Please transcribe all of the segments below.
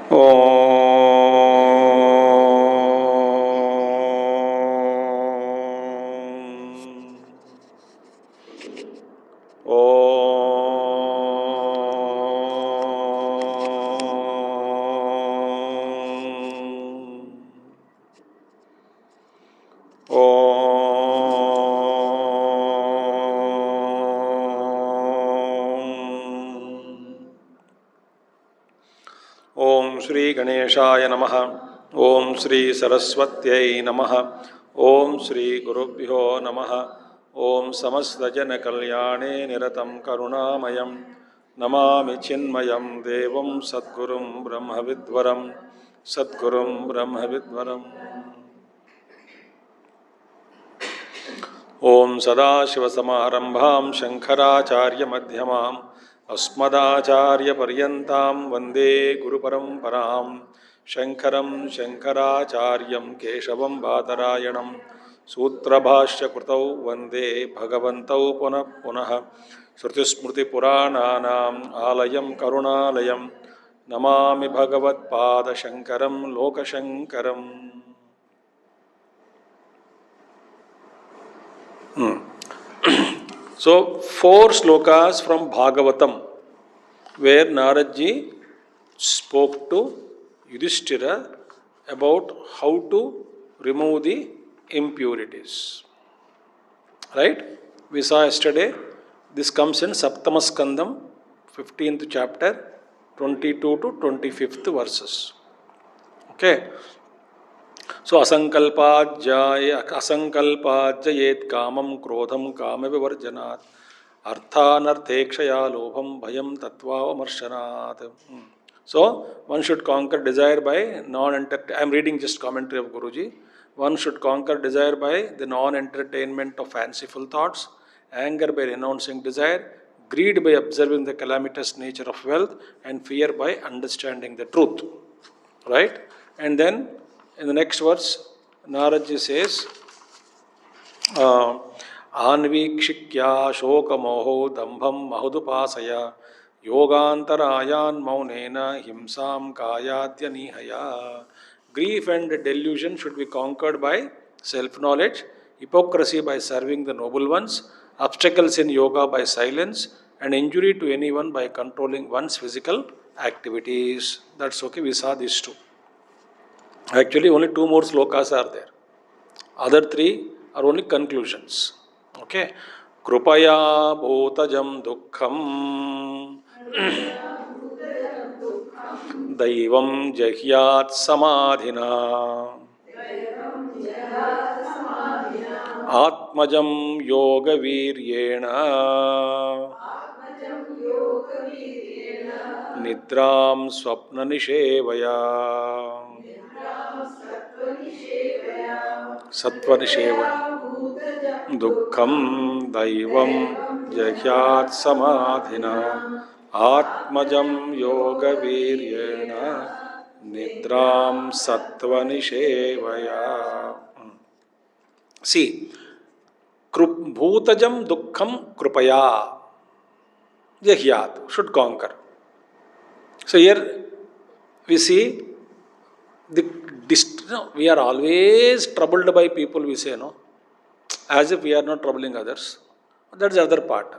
ओम श्री गणेशाय नमः। ओम श्री सरस्वत्यै नमः। ओम श्री गुरुभ्यो नमः। ओम समस्तजनकल्याणे निरतं करुणामयं नमामि चिन्मयं देवं सद्गुरुं ब्रह्मविद्वरं सद्गुरुं ब्रह्मविद्वरम्। ओम सदाशिवसमारंभां शंकराचार्यमध्यमाम् अस्मदाचार्यपर्यन्तां वन्दे गुरुपरम्परां शंकरं शंकराचार्यं केशवं बादरायणं सूत्रभाष्यकृतौ वन्दे भगवन्तौ पुनः पुनः। श्रुतिस्मृतिपुराणानाम् आलयं करुणालयं Namami भगवत्पादशङ्करं लोकशङ्करम्। So, 4 slokas from Bhagavatam where Narad Ji spoke to Yudhishthira about how to remove the impurities. Right? We saw yesterday, this comes in Saptamaskandam, 15th chapter, 22 to 25th verses. Okay? So asankalpajayet kamam krodham kama vivarjanat arthanarthekshaya lobham bhayam tattvamarshanaat. So one should conquer desire by I am reading just commentary of Guruji. One should conquer desire by the non-entertainment of fanciful thoughts, anger by renouncing desire, greed by observing the calamitous nature of wealth, and fear by understanding the truth. Right? And then in the next verse, Naradji says, Anvikshikya shokamoho dambham mahudupasaya yogantarayan maunena himsam kayadyanihaya. Grief and delusion should be conquered by self-knowledge, hypocrisy by serving the noble ones, obstacles in yoga by silence, and injury to anyone by controlling one's physical activities. That's okay, we saw these two. Actually, only 2 more slokas are there. Other 3 are only conclusions. Okay. Krupaya bhutajam dukkham daivam jahyat samadhina atmajam yoga viryena nidram swapna nishevaya. Sattvanisheva Dukkham Daivam Jahyat Samadhina Atmajam Yoga Viryena Nidram Sattvanishevaya. See, Bhutajam Dukkham Krupaya Jahyat should conquer. So here we see we are always troubled by people, we say, no? As if we are not troubling others. That's the other part.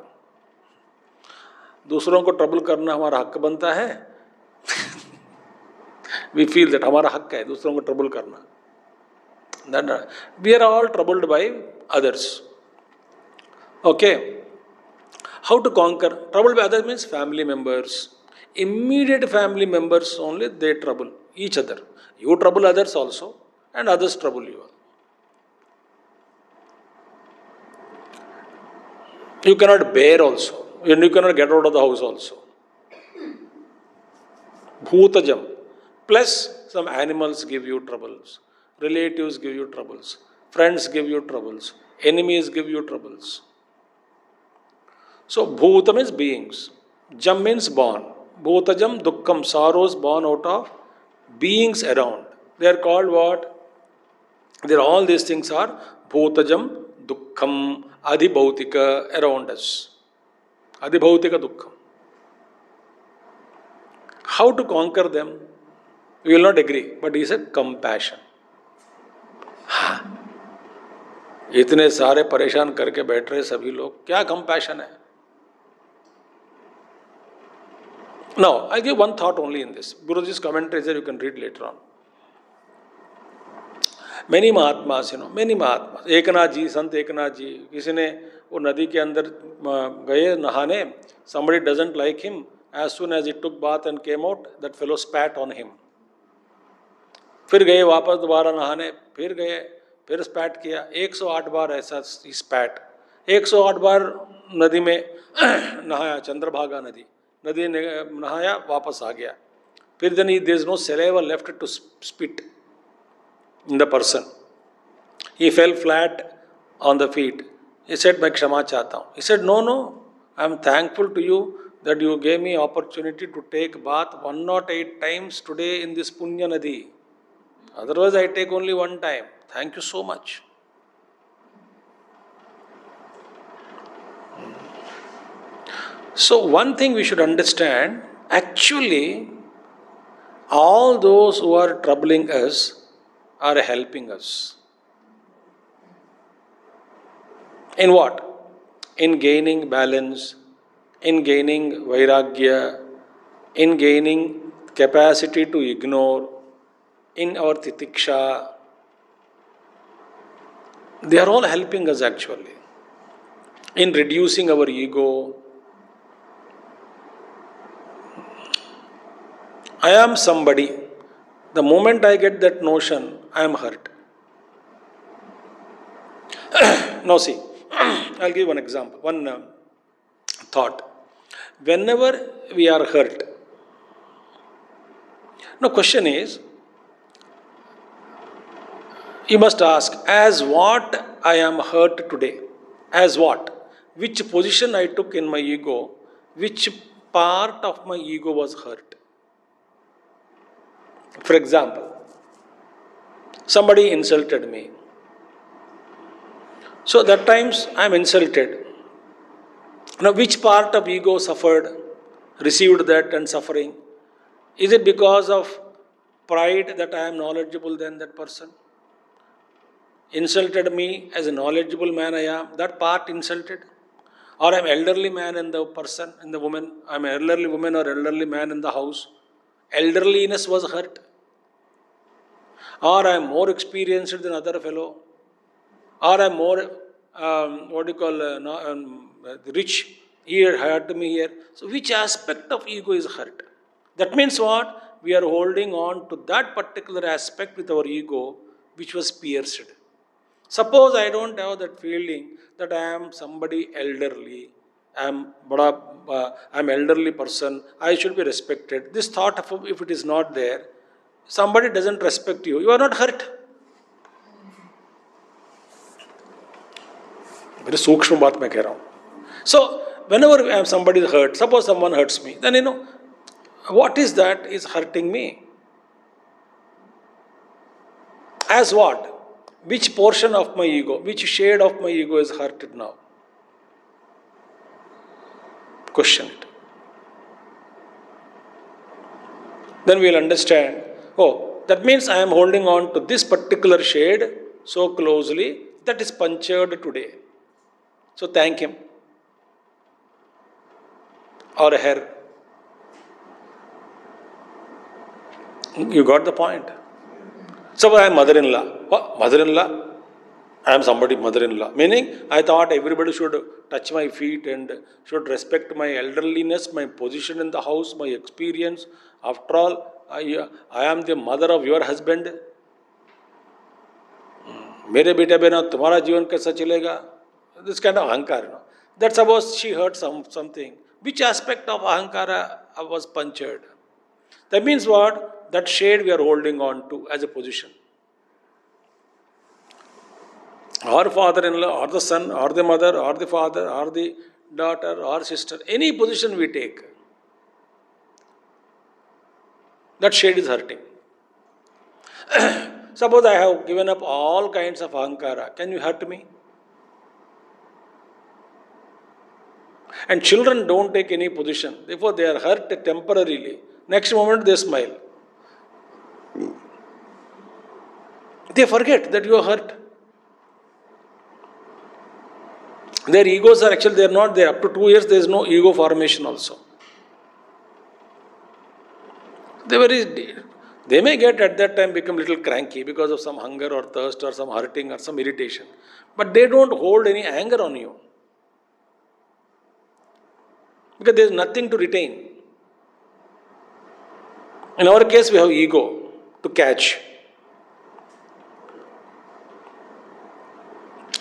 दूसरों को trouble करना हमारा हक बनता है. We feel that हमारा हक है दूसरों को ट्रबल करना. Then we are all troubled by others. Okay. How to conquer? Troubled by others means family members. Immediate family members only, they trouble each other. You trouble others also, and others trouble you. You cannot bear also, and you cannot get out of the house also. Bhutajam. Plus, some animals give you troubles, relatives give you troubles, friends give you troubles, enemies give you troubles. So, bhuta means beings. Jam means born. Bhutajam dukkham, sorrows born out of beings around. They are called what? All these things are bhutajam dukkham adhibhautika around us. Adhibhautika dukkham. How to conquer them? We will not agree, but he said compassion. इतने सारे परेशान करके बैठ रहे सभी लोग, क्या compassion है? Now, I'll give one thought only in this. Guruji's commentary is there, you can read later on. Many Mahatmas, many Mahatmas. Eknath जी, संत एकनाथ जी, किसी ने वो नदी के अंदर गए नहाने, somebody doesn't like him, as soon as he took bath and came out, that fellow spat on him. फिर गए वापस दोबारा नहाने, फिर गए, फिर स्पैट किया, 108 बार ऐसा स्पैट, 108 बार नदी में नहाया, चंद्रभागा नदी ने नहाया, वापस आ गया. फिर then there is no saliva left to spit in the person. He fell flat on the feet. He said, मैं क्षमा चाहता हूँ. He said, no, I am thankful to you that you gave me opportunity to take bath 108 times today in this Punya Nadi. Otherwise, I take only one time. Thank you so much. So, one thing we should understand, actually, all those who are troubling us are helping us. In what? In gaining balance, in gaining vairagya, in gaining capacity to ignore, in our titiksha. They are all helping us actually. In reducing our ego. I am somebody. The moment I get that notion, I am hurt. Now see, I'll give one example, one thought. Whenever we are hurt, now question is, you must ask, as what I am hurt today? As what? Which position I took in my ego? Which part of my ego was hurt? For example, somebody insulted me. So that times I am insulted. Now which part of ego suffered, received that and suffering? Is it because of pride that I am knowledgeable than that person? Insulted me as a knowledgeable man I am, that part insulted? Or I am elderly man in the person, in the woman, I am elderly woman or elderly man in the house. Elderliness was hurt. Or I am more experienced than other fellow. Or I am more, rich, he hurt me here. So which aspect of ego is hurt? That means what? We are holding on to that particular aspect with our ego which was pierced. Suppose I don't have that feeling that I am somebody elderly, I am elderly person, I should be respected. This thought, if it is not there, somebody doesn't respect you, you are not hurt. Very सूक्ष्म बात मैं कह रहा हूँ. So whenever somebody is hurt, suppose someone hurts me, then what is that is hurting me? As what? Which portion of my ego, which shade of my ego is hurted now? Question it. Then we will understand, that means I am holding on to this particular shade so closely that is punctured today. So thank him. Or her. You got the point. So I am mother-in-law. What? Mother-in-law? I am somebody mother-in-law. Meaning, I thought everybody should touch my feet and should respect my elderliness, my position in the house, my experience. After all, I am the mother of your husband. मेरे बेटे बिना तुम्हारा जीवन कैसा चलेगा? This kind of ahankara. That suppose she heard something. Which aspect of ahankara was punctured? That means what? That shade we are holding on to as a position. Or father-in-law, or the son, or the mother, or the father, or the daughter, or sister, any position we take, that shade is hurting. Suppose I have given up all kinds of ahankara, can you hurt me? And children don't take any position, therefore they are hurt temporarily. Next moment they smile. They forget that you are hurt. Their egos are actually, they are not there. Up to 2 years, there is no ego formation also. They may get at that time become little cranky because of some hunger or thirst or some hurting or some irritation. But they don't hold any anger on you. Because there is nothing to retain. In our case, we have ego to catch.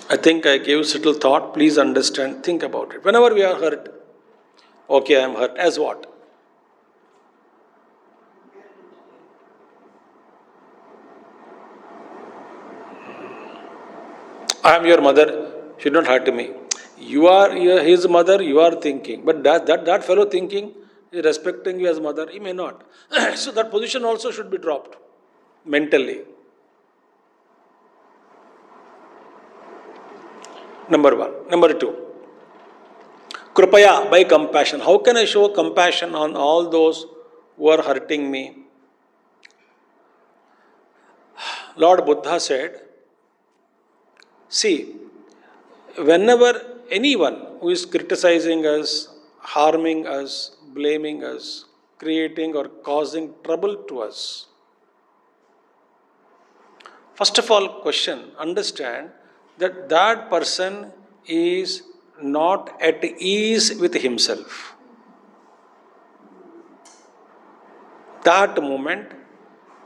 I think I gave little thought. Please understand, think about it. Whenever we are hurt, okay, I am hurt. As what? I am your mother, should not hurt me. You are his mother, you are thinking. But that fellow thinking is respecting you as mother, he may not. So that position also should be dropped mentally. Number one. Number two, Kripaya, by compassion. How can I show compassion on all those who are hurting me? Lord Buddha said, see, whenever anyone who is criticizing us, harming us, blaming us, creating or causing trouble to us, first of all, understand that that person is not at ease with himself. That moment,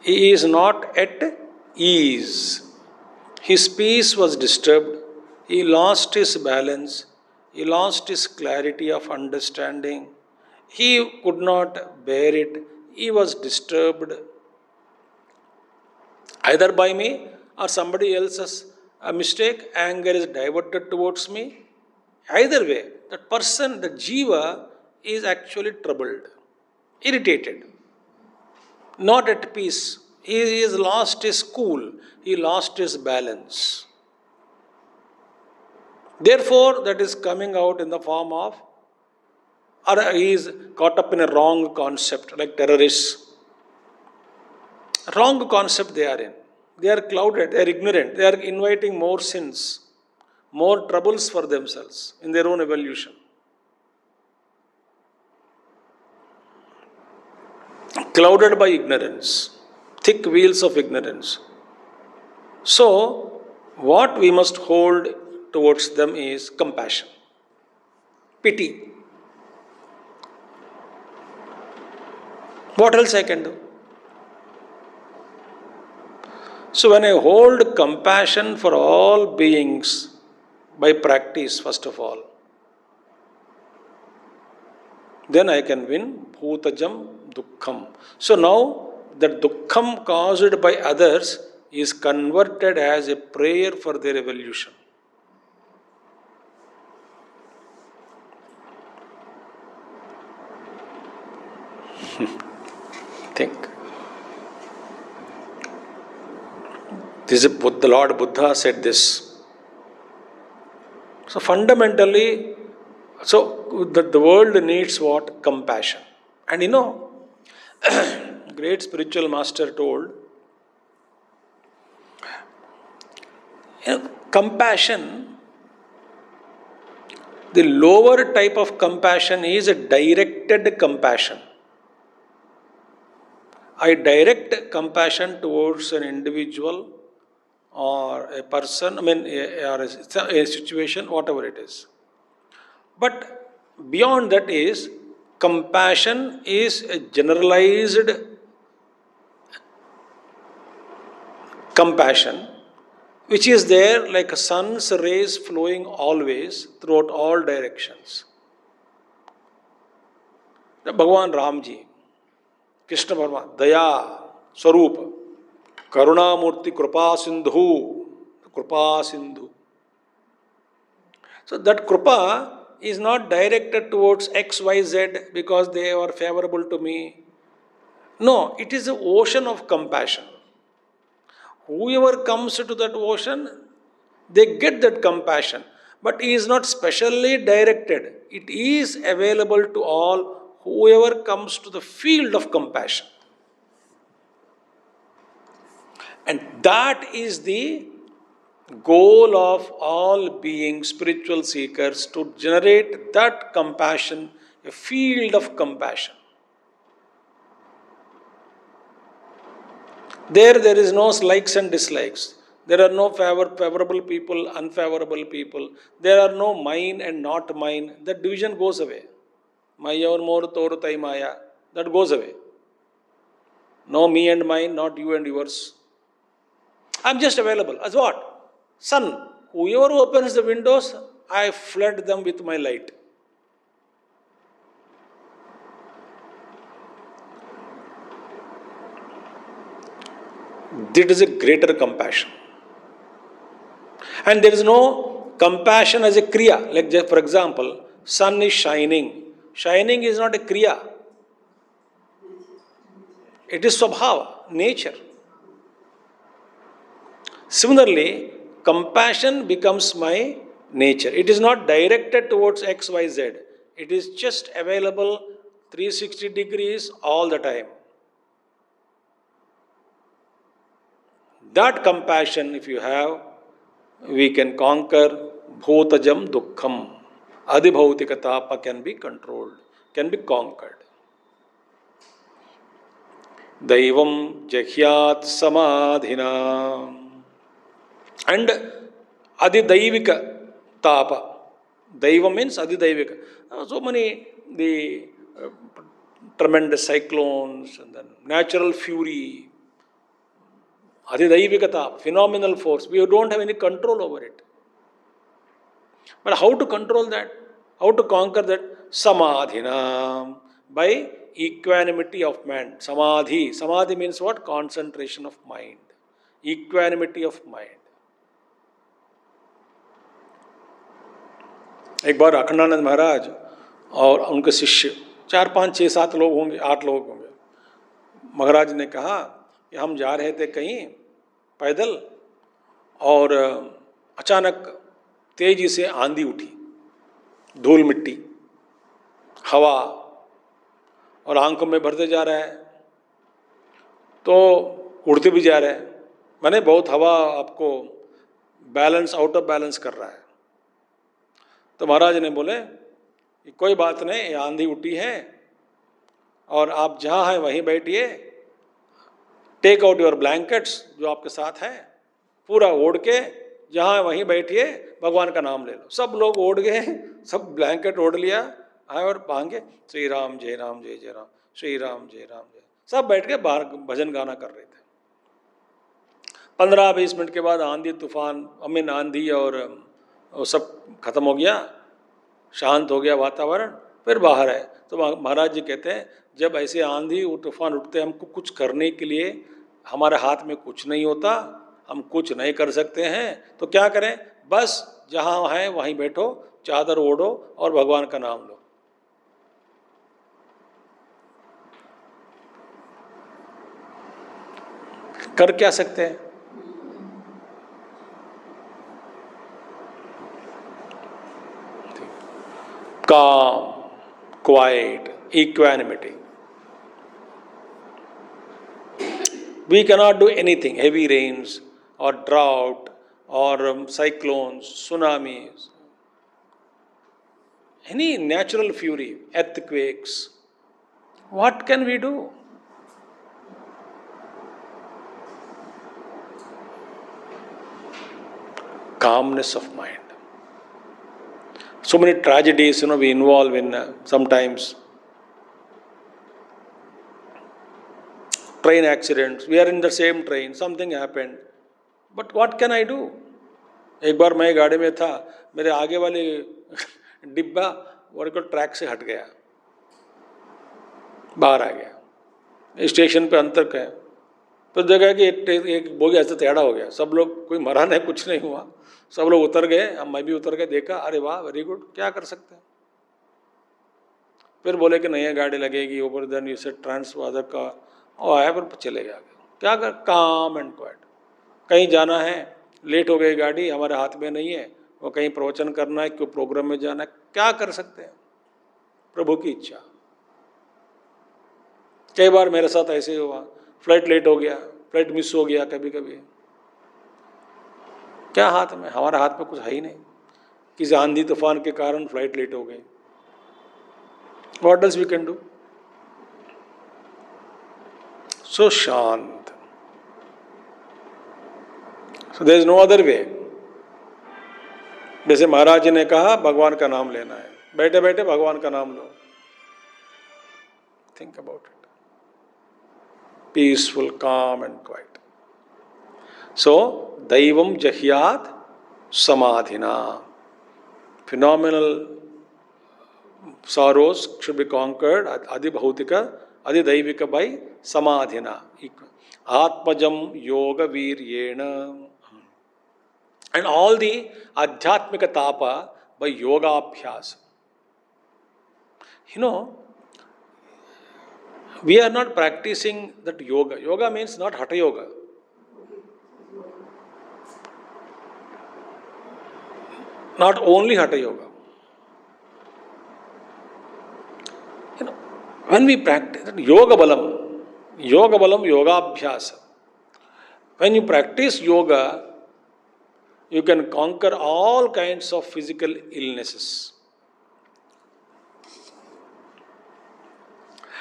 he is not at ease. His peace was disturbed. He lost his balance. He lost his clarity of understanding. He could not bear it. He was disturbed either by me or somebody else's mistake. Anger is diverted towards me. Either way, that person, the jiva, is actually troubled, irritated, not at peace. He has lost his cool. He lost his balance. Therefore, that is coming out in the form of, or he is caught up in a wrong concept, like terrorists. Wrong concept they are in. They are clouded, they are ignorant, they are inviting more sins, more troubles for themselves in their own evolution. Clouded by ignorance, thick wheels of ignorance. So, what we must hold towards them is compassion, pity. What else I can do? So, when I hold compassion for all beings by practice, first of all, then I can win bhutajam dukkham. So, now that dukkham caused by others is converted as a prayer for their evolution. Think. This is the Lord Buddha said this. So fundamentally, the world needs what? Compassion. And great spiritual master told, compassion, the lower type of compassion is a directed compassion. I direct compassion towards an individual or a person, or a situation, whatever it is. But beyond that is, compassion is a generalized compassion, which is there like a sun's rays flowing always throughout all directions. Bhagavan Ramji, Krishna Parama, Daya, Swarupa, Karunamurti, Kripa Sindhu. So that Kripa is not directed towards X, Y, Z because they are favorable to me. No, it is the ocean of compassion. Whoever comes to that ocean, they get that compassion. But it is not specially directed. It is available to all, whoever comes to the field of compassion. And that is the goal of all being spiritual seekers, to generate that compassion, a field of compassion. There is no likes and dislikes. There are no favorable people, unfavorable people. There are no mine and not mine. That division goes away. Maya or more toru tai maya. That goes away. No me and mine, not you and yours. I'm just available. As what? Sun. Whoever opens the windows, I flood them with my light. That is a greater compassion. And there is no compassion as a kriya. Like just for example, sun is shining. Shining is not a kriya. It is swabhava, nature. Similarly, compassion becomes my nature. It is not directed towards X, Y, Z. It is just available 360 degrees all the time. That compassion, if you have, we can conquer bhutajam dukkham. Adhibhautika tapa can be controlled, can be conquered. Daivam jahyat samadhina. And adidaivika tapa. Daiva means adidaivika. So many the tremendous cyclones and then natural fury. Adidaivika tapa, phenomenal force. We don't have any control over it. But how to control that? How to conquer that? Samadhina. By equanimity of mind. Samadhi. Samadhi means what? Concentration of mind. Equanimity of mind. एक बार अखंडानंद महाराज और उनके शिष्य 4, 5, 6, 7 लोग होंगे, 8 लोग होंगे। महाराज ने कहा कि हम जा रहे थे कहीं पैदल और अचानक तेजी से आंधी उठी, धूल मिट्टी, हवा, और आंखों में भरते जा रहा है, तो उड़ते भी जा रहे हैं। माने बहुत हवा आपको बैलेंस, आउट ऑफ बैलेंस कर रहा है। तो महाराज ने बोले कि कोई बात नहीं, ये आंधी उठी है और आप जहाँ हैं वहीं बैठिए, टेक आउट योर ब्लैंकेट्स, जो आपके साथ हैं, पूरा ओढ़ के जहाँ है वहीं बैठिए, भगवान का नाम ले लो। सब लोग ओढ़ गए, सब ब्लैंकेट ओढ़ लिया, आए और भांगे श्री राम जय राम जय जय राम, श्री राम जय राम जय। सब बैठ के बाहर भजन गाना कर रहे थे। 15-20 मिनट के बाद आंधी तूफान, आंधी और सब खत्म हो गया, शांत हो गया वातावरण, फिर बाहर है। तो महाराज जी कहते हैं जब ऐसे आंधी और तूफान उठते हैं, हमको कुछ करने के लिए हमारे हाथ में कुछ नहीं होता, हम कुछ नहीं कर सकते हैं, तो क्या करें? बस जहाँ है वहीं बैठो, चादर ओढ़ो और भगवान का नाम लो। कर क्या सकते हैं? calm, quiet, equanimity. We cannot do anything. Heavy rains or drought or cyclones, tsunamis, any natural fury, earthquakes. What can we do? Calmness of mind. So many tragedies, we involve in sometimes. Train accidents, we are in the same train, something happened. But what can I do? एक बार मैं गाड़ी में था, मेरे आगे वाले डिब्बा worker track से हट गया, बाहर आ गया, स्टेशन पे अंतर का, फिर देखा कि एक बोगी ऐसा टेढ़ा हो गया, सब लोग, कोई मरा नहीं, कुछ नहीं हुआ, सब लोग उतर गए, मैं भी उतर के देखा, अरे वाह वेरी गुड, क्या कर सकते हैं। फिर बोले कि नहीं गाड़ी लगेगी ऊपर, देन यू सेड ट्रांसफादर का, और आया पर चले गया। क्या कर? काम एंड क्वाइट। कहीं जाना है, लेट हो गई गाड़ी, हमारे हाथ में नहीं है, वो कहीं प्रवचन करना है, क्यों प्रोग्राम में जाना है, क्या कर सकते हैं? प्रभु की इच्छा। कई बार मेरे साथ ऐसे ही हुआ, फ्लाइट लेट हो गया, फ्लाइट मिस हो गया कभी कभी, क्या हाथ में, हमारे हाथ में कुछ है ही नहीं। किसी आंधी तूफान के कारण फ्लाइट लेट हो गई, what does we can do? So शांत, so there is no other way. जैसे महाराज जी ने कहा भगवान का नाम लेना है, बैठे बैठे भगवान का नाम लो, think about it, peaceful, calm and quiet. So दैवम जह्यात समाधिना, phenomenal sorrows should be conquered, adibhautika, adidaivika by samadhina, atmajam yoga viryena, and all the adhyatmika tapa by yoga abhyas. You know, we are not practicing that yoga. Yoga means not hatha yoga. Not only hatha yoga. You know, when we practice yoga balam, yoga abhyasa. When you practice yoga, you can conquer all kinds of physical illnesses.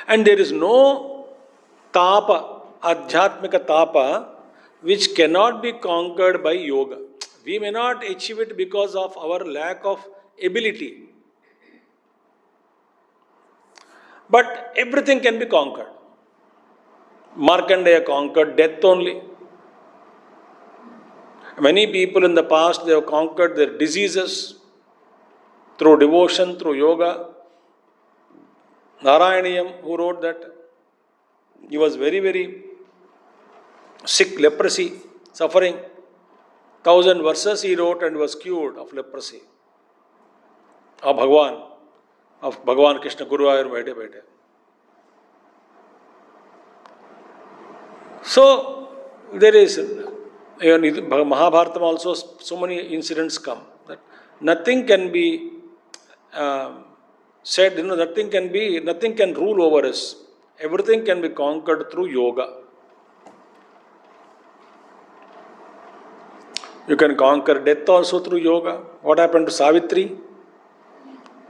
And there is no tapa, adhyatmika tapa, which cannot be conquered by yoga. We may not achieve it because of our lack of ability. But everything can be conquered. Markandeya conquered death only. Many people in the past, they have conquered their diseases through devotion, through yoga. Narayaniyam, who wrote that, he was very, very sick, leprosy, suffering. 1,000 verses he wrote and was cured of leprosy. Of Bhagwan Krishna Guru Ayur Bhaite Bhaite. So, there is, in Mahabharatam also, so many incidents come that nothing can be said, nothing can rule over us. Everything can be conquered through yoga. You can conquer death also through yoga. What happened to Savitri?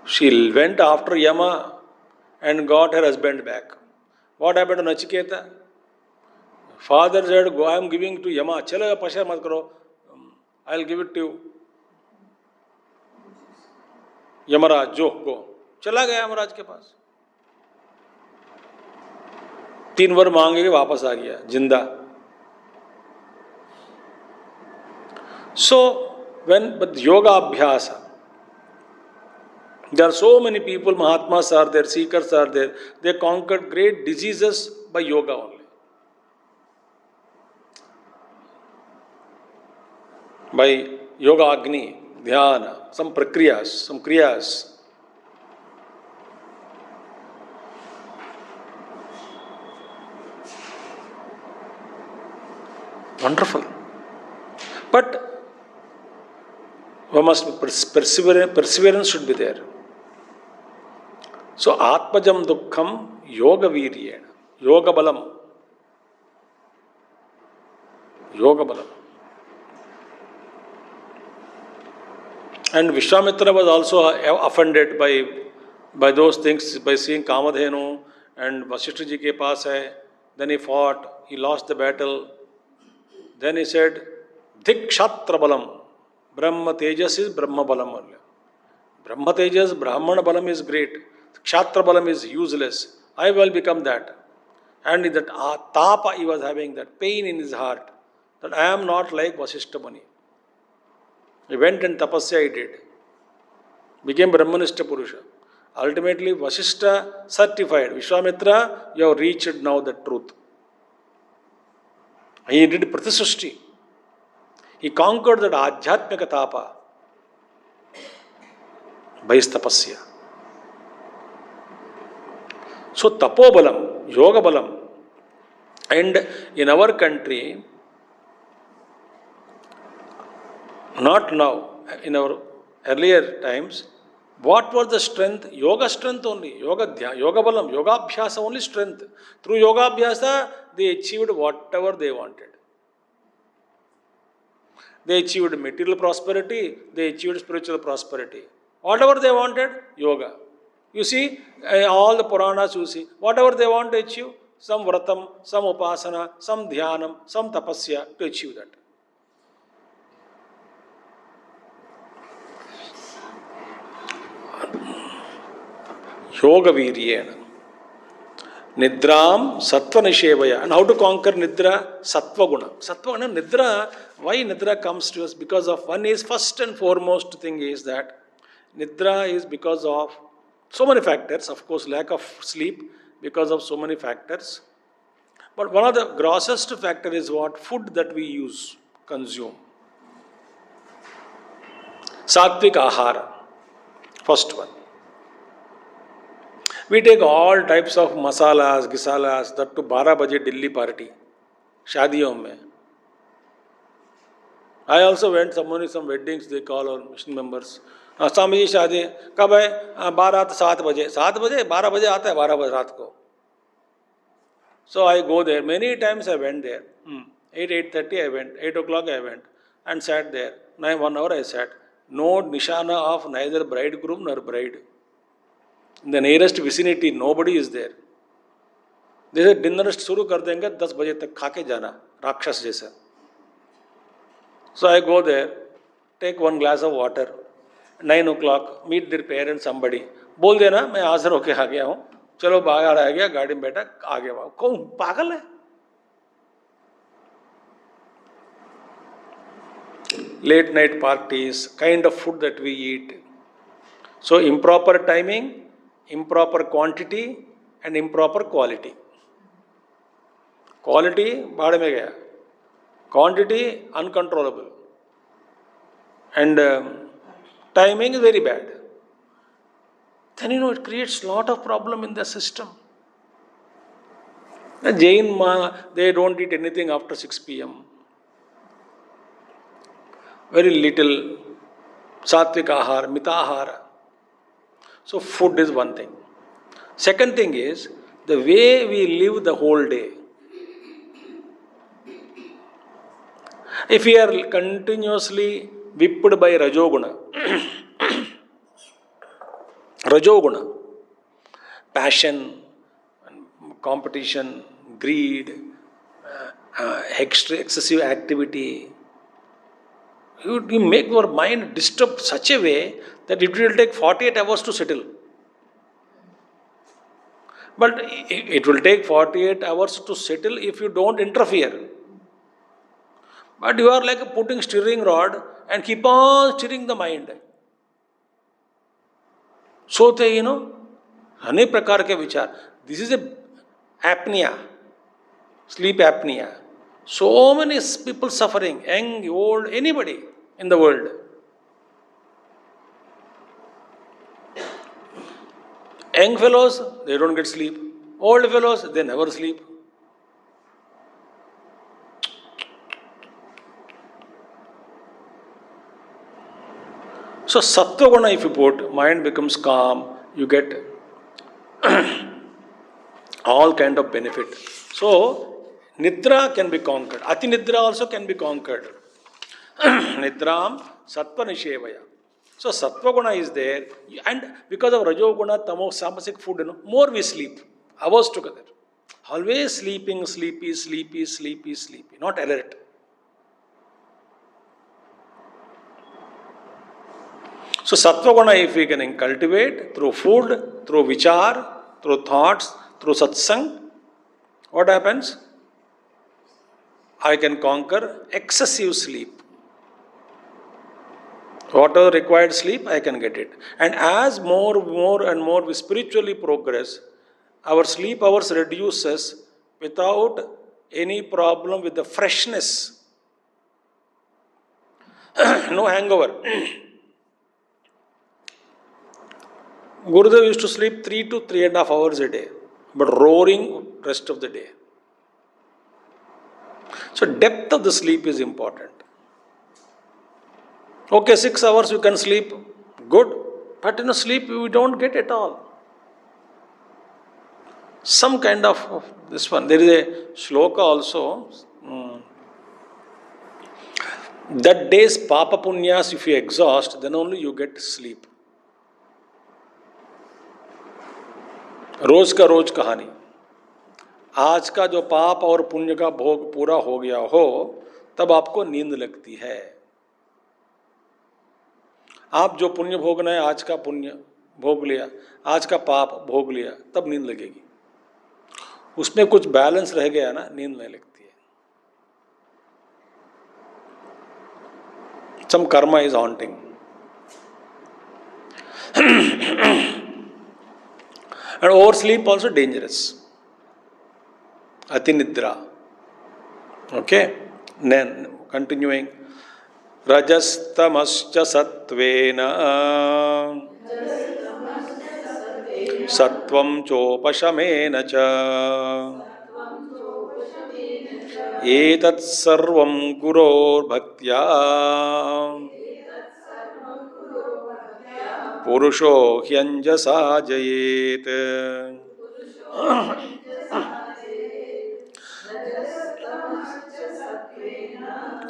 She went after Yama and got her husband back. What happened to Nachiketa? Father said, "Go, I am giving to Yama. Chalo, pasha mat karo. I will give it to you. Yamaraj, go." चला गया यमराज के पास, 3 वर मांगे के वापस आ गया जिंदा. So, but yoga abhyasa, there are so many people, Mahatmas are there, seekers are there, they conquered great diseases by yoga only. By yoga agni, dhyana, some prakriyas, some kriyas. Wonderful. But we must perseverance should be there. So, Atmajam Dukkham Yoga Viryena, Yoga Balam. Yoga Balam. And Vishwamitra was also offended by those things, by seeing Kamadhenu and Vasishtha ji ke paas hai. Then he fought, he lost the battle. Then he said, Dhikshatra Balam. Brahma Tejas is Brahma Balam. Brahma Tejas, Brahmana Balam is great. Kshatra Balam is useless. I will become that. And that tapa he was having, that pain in his heart, that I am not like Vasishtha Muni. He went and tapasya he did. Became Brahmanishta Purusha. Ultimately, Vasishtha certified, Vishwamitra, you have reached now the truth. He did Pratisrushti. He conquered that Adhyatmika tapa by his tapasya. So, tapobalam, yoga balam. And in our country, not now, in our earlier times, what was the strength? Yoga strength only. Yoga balam, yoga abhyasa only strength. Through yoga abhyasa, they achieved whatever they wanted. They achieved material prosperity, they achieved spiritual prosperity. Whatever they wanted, yoga. You see, all the Puranas you see, whatever they want to achieve, some vratam, some upasana, some dhyanam, some tapasya to achieve that. Yoga Viryena. Nidram Sattva Nishevaya. And how to conquer Nidra? Sattva Guna. Sattva Guna, Nidra, why Nidra comes to us? Because of one is first and foremost thing is that Nidra is because of so many factors. Of course, lack of sleep because of so many factors. But one of the grossest factor is what? Food that we use, consume. Sattvic Ahara. First one. We take all types of masalas, gisalas, that to 12 baje Delhi party, शादियों में. I also went some weddings, they call our mission members. Swami ji शादी कब है? 12 तो 7 बजे. 7 बजे? 12 बजे आता है, 12 बजे रात को. So I go there. Many times I went there. 8:30 I went. 8 o'clock I went and sat there. 1 hour I sat. No nishana of neither bridegroom nor bride. In the nearest vicinity, nobody is there. They said dinner शुरू कर देंगे 10 बजे तक खा के जाना राक्षस जैसा. So I go there, take 1 glass of water. 9 o'clock, meet their parents, somebody. बोल देना मैं हाजिर होके आ गया हूँ. चलो बाहर आ गया, गाड़ी में बैठा आ गया. कौन पागल है? Late night parties, kind of food that we eat. So improper timing, improper quantity and improper quality. Quality बाढ़ में गया, quantity uncontrollable, and timing is very bad. Then it creates lot of problem in the system. The Jain they don't eat anything after 6 p.m. Very little sattvic ahar, mitahara. So food is one thing. Second thing is the way we live the whole day. If we are continuously whipped by Rajoguna, Rajoguna, passion, competition, greed, excessive activity, you make your mind disturb such a way that it will take 48 hours to settle. But it will take 48 hours to settle if you don't interfere. But you are like putting steering rod and keep on steering the mind. सोते अनेक प्रकार के विचार. This is a apnea, sleep apnea. So many people suffering, young, old, anybody in the world. Young fellows, they don't get sleep. Old fellows, they never sleep. So sattva guna if you put, mind becomes calm, you get all kind of benefit. So nidra can be conquered. Ati nidra also can be conquered. Nidram sattva nishevaya. So sattva guna is there, and because of rajo guna, tamo, samasic food, more we sleep, hours together. Always sleeping, sleepy, not alert. So sattva guna if we can cultivate through food, through vichar, through thoughts, through satsang, what happens? I can conquer excessive sleep. Whatever required sleep, I can get it. And as more and more we spiritually progress, our sleep hours reduces without any problem with the freshness. No hangover. Gurudev used to sleep 3 to 3.5 hours a day, but roaring rest of the day. So depth of the sleep is important. Okay, 6 hours you can sleep, good, but sleep we don't get at all. some kind of this one. There is a shloka also. That day's papa punyas, if you exhaust, then only you get sleep. रोज का रोज कहानी. आज का जो पाप और पुण्य का भोग पूरा हो गया हो, तब आपको नींद लगती है. आप जो पुण्य भोगना है, आज का पुण्य भोग लिया, आज का पाप भोग लिया, तब नींद लगेगी. उसमें कुछ बैलेंस रह गया ना, नींद नहीं लगती है. Some karma is haunting. And oversleep also dangerous. Ati nidra. Okay. Then continuing. Rajastamascha sattvena sattvam chopashamena cha etat sarvam guror bhaktya पुरुषो ह्यंजसा जयेत.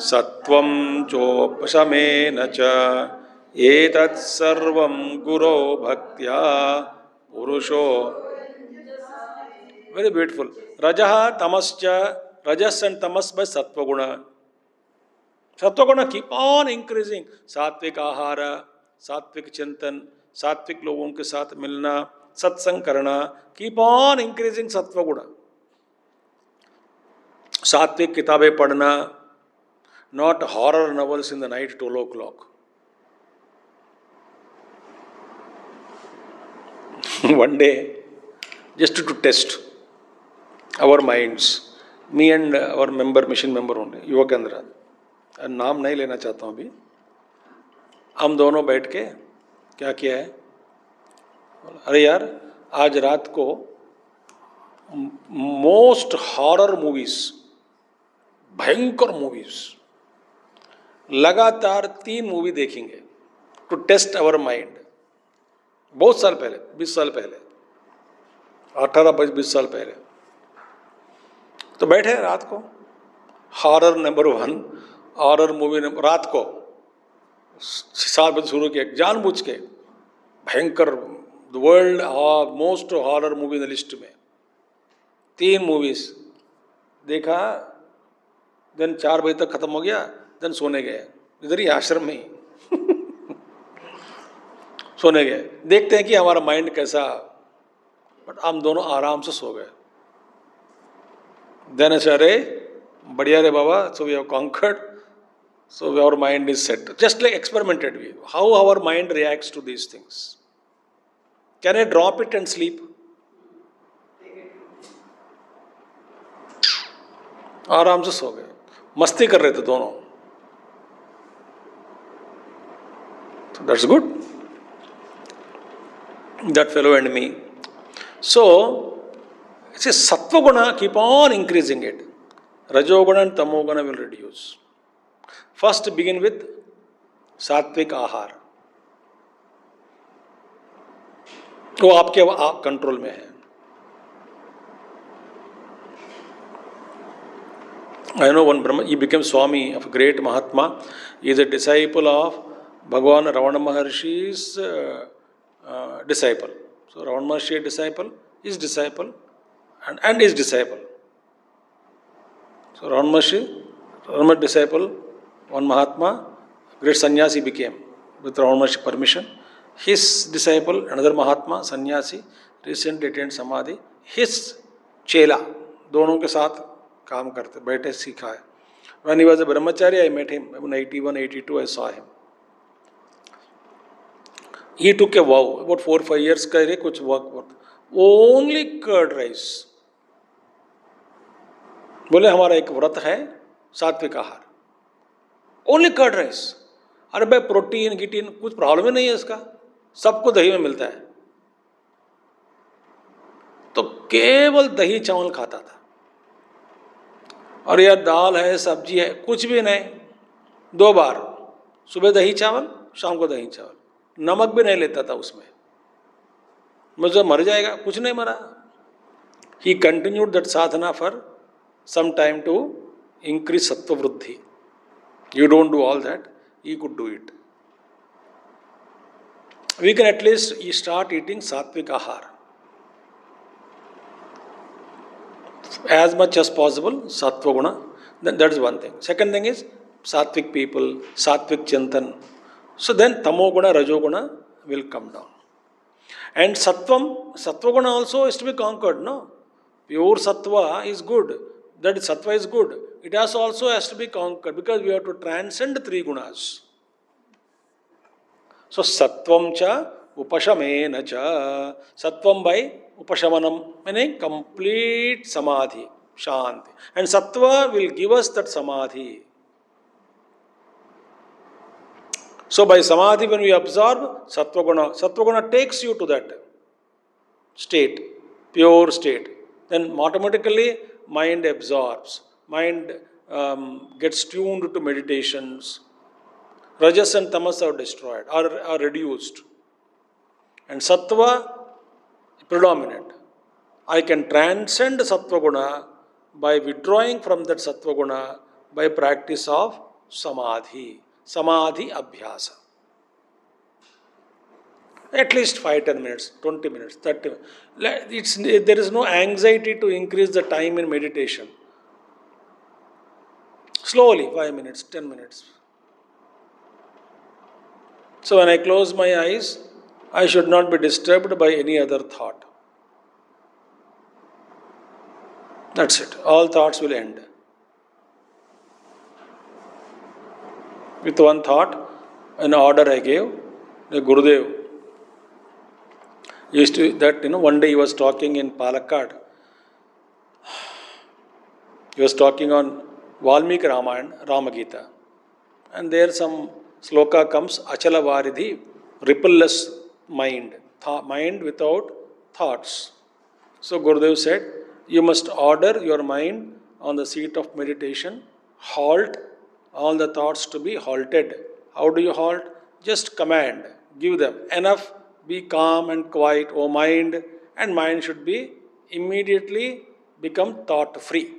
सत्वं चोपशमेन च एतत् सर्वं गुरो भक्त्या पुरुषो. Very beautiful. रजः तमश्च. रजस एंड तमस by सत्वगुण. सत्वगुण कीप ऑन इंक्रीजिंग. सात्विक आहार, सात्विक चिंतन, सात्विक लोगों के साथ मिलना, सत्संग करना, कीप ऑन इंक्रीजिंग सत्वगुण. सात्विक किताबें पढ़ना, not horror novels in the night 12 o'clock. One day, just to test our minds, me and our member, mission member only, युवा केंद्र, नाम नहीं लेना चाहता हूँ अभी. हम दोनों बैठ के क्या किया है, अरे यार आज रात को मोस्ट हॉरर मूवीज, भयंकर मूवीज, लगातार 3 मूवी देखेंगे टू टेस्ट अवर माइंड. बहुत साल पहले, 20 साल पहले, 18-20 साल पहले. तो बैठे रात को, horror number 1, horror movie number, रात को 7 बजे शुरू किया, जानबूझ के. भयंकर, the world most horror movie in the list में 3 मूवीज देखा. देन 4 बजे तक खत्म हो गया. देन सोने गए, इधर ही आश्रम में ही सोने गए. देखते हैं कि हमारा माइंड कैसा. बट हम दोनों आराम से सो गए. देन अरे बढ़िया रे बाबा, so we have conquered. So our mind is set. Just like experimented with. How our mind reacts to these things. Can I drop it and sleep? आराम से सो गए. मस्ती कर रहे थे दोनों. So that's good. That fellow and me. So, it's a sattva guna, keep on increasing it. Rajoguna and tamoguna will reduce. First begin with सात्विक आहार. वो आपके आप कंट्रोल में है. I know one Brahma, he became Swami of a great Mahatma. He is a disciple of Bhagavan Ravana Maharshi's disciple. So Ravana Maharshi disciple, his disciple, and his disciple. So Ravana Maharshi disciple, one Mahatma, great sannyasi became with Ravana Maharshi permission. His disciple, another Mahatma, sannyasi, recently attained Samadhi. His chela, दोनों के साथ काम करते, बैठे सीखा है. When he was a brahmachari, I met him. In 81, 82, I saw him. He took a vow, about 4-5 years का रे कुछ work. Only curd rice. बोले हमारा एक व्रत है सात्विक आहार. Only curd rice. अरे भाई प्रोटीन गिटीन कुछ प्रॉब्लम ही नहीं है इसका, सबको दही में मिलता है. तो केवल दही चावल खाता था. और यार दाल है, सब्जी है, कुछ भी नहीं. 2 बार, सुबह दही चावल, शाम को दही चावल. नमक भी नहीं लेता था उसमें. मुझे मर जाएगा, कुछ नहीं मरा. He continued that sadhana for some time to increase sattva vruddhi. You don't do all that, he could do it. We can at least start eating sattvic ahar. As much as possible, sattva guna. Then that is one thing. Second thing is sattvic people, sattvic chintan. So then tamo guna, rajo guna will come down. And sattva guna also is to be conquered, no? Pure sattva is good. That is, sattva is good. It also has to be conquered because we have to transcend three gunas. So sattvam cha upashamena cha. Sattvam by upashamanam, meaning complete samadhi, shanti. And sattva will give us that samadhi. So by samadhi, when we absorb sattva guna takes you to that state, pure state. Then automatically mind absorbs, mind gets tuned to meditations. Rajas and tamas are destroyed, are reduced. And sattva predominant. I can transcend sattva guna by withdrawing from that sattva guna by practice of samadhi. Samadhi abhyasa. At least 5-10 minutes, 20 minutes, 30 minutes. There is no anxiety to increase the time in meditation. Slowly, 5 minutes, 10 minutes. So when I close my eyes, I should not be disturbed by any other thought. That's it. All thoughts will end. With one thought, an order I gave, the Gurudev used to, that, one day he was talking in Palakkad. He was talking on Valmiki Ramayana, Ramagita. And there some sloka comes, Achala Varidhi, rippleless mind, mind without thoughts. So Gurudev said, you must order your mind on the seat of meditation, halt all the thoughts to be halted. How do you halt? Just command, give them enough, be calm and quiet, O mind, and mind should be immediately become thought free.